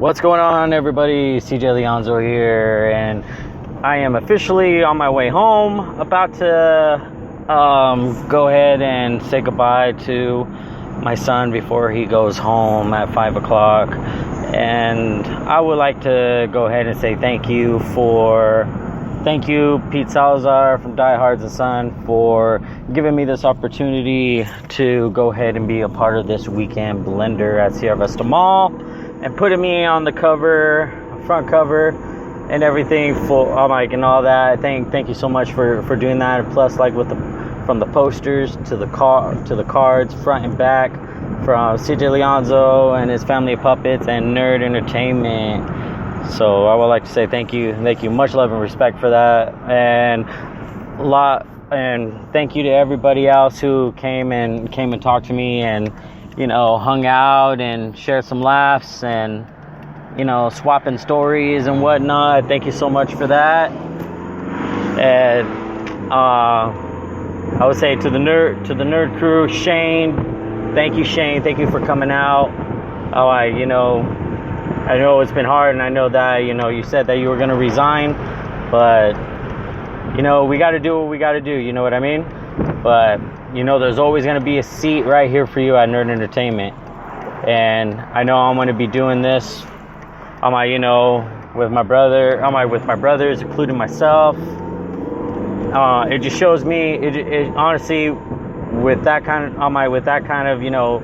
What's going on, everybody? CJ Leonzo here, and I am officially on my way home, about to go ahead and say goodbye to my son before he goes home at 5 o'clock. And I would like to go ahead and say thank you, Pete Salazar from Die Hard Son, for giving me this opportunity to go ahead and be a part of this weekend blender at Sierra Vista Mall, and putting me on the cover, front cover, and everything and all that. Thank you so much for doing that. And plus, like from the posters to the cards, front and back, from CJ Leonzo and his family of puppets and Nerd Entertainment. So I would like to say thank you, much love and respect for that, and thank you to everybody else who came and talked to me, and hung out and shared some laughs, and swapping stories and whatnot. Thank you so much for that. And I would say to the nerd crew, Shane, thank you for coming out. I know it's been hard, and I know that, you said that you were going to resign, but, we got to do what we got to do, you know what I mean? But, there's always going to be a seat right here for you at Nerd Entertainment. And I know I'm going to be doing this, with my brothers, including myself. It just shows me, it honestly, with that kind of,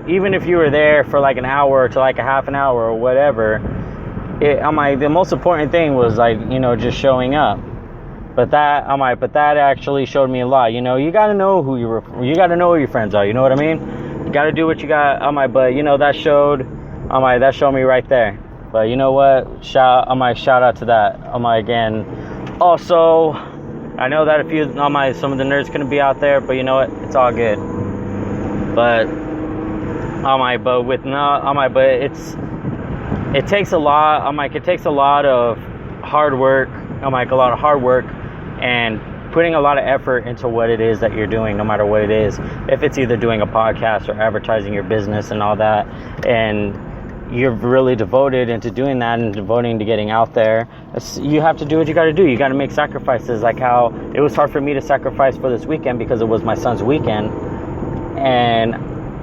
even if you were there for like an hour to like a half an hour or whatever, the most important thing was just showing up. But that actually showed me a lot. You gotta know who you gotta know who your friends are. You know what I mean? You gotta do what you got. But that showed me right there. But you know what? Shout out to that. Again. Also, I know that some of the nerds couldn't be out there, but you know what? It's all good. But it takes a lot. It takes a lot of hard work. A lot of hard work, and putting a lot of effort into what it is that you're doing, no matter what it is. If it's either doing a podcast or advertising your business and all that, and you're really devoted into doing that and devoting to getting out there, you have to do what you got to do. You got to make sacrifices, like how it was hard for me to sacrifice for this weekend because it was my son's weekend, and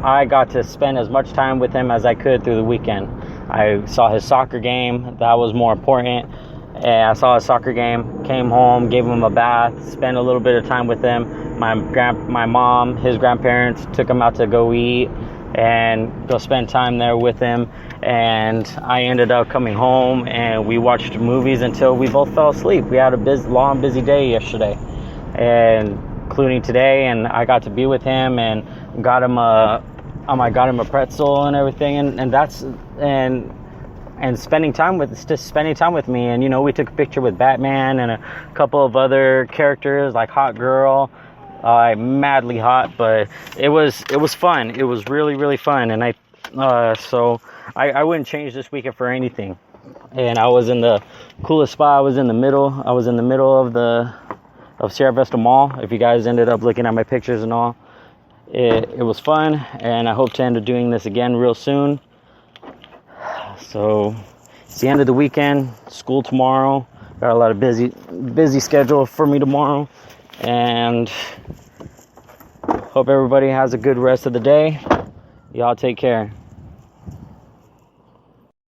I got to spend as much time with him as I could through the weekend. I saw his soccer game. That was more important. And I saw his soccer game, came home, gave him a bath, spent a little bit of time with him. My mom, his grandparents, took him out to go eat and go spend time there with him. And I ended up coming home, and we watched movies until we both fell asleep. We had a long, busy day yesterday, and including today. And I got to be with him and got him a pretzel and everything, and spending time with me. And we took a picture with Batman and a couple of other characters like Hot Girl, madly hot, but it was fun. It was really, really fun. And I wouldn't change this weekend for anything. And I was in the coolest spot. I was in the middle of Sierra Vista Mall. If you guys ended up looking at my pictures and all, it was fun, and I hope to end up doing this again real soon. So it's the end of the weekend, school tomorrow. Got a lot of busy schedule for me tomorrow, and hope everybody has a good rest of the day. Y'all take care.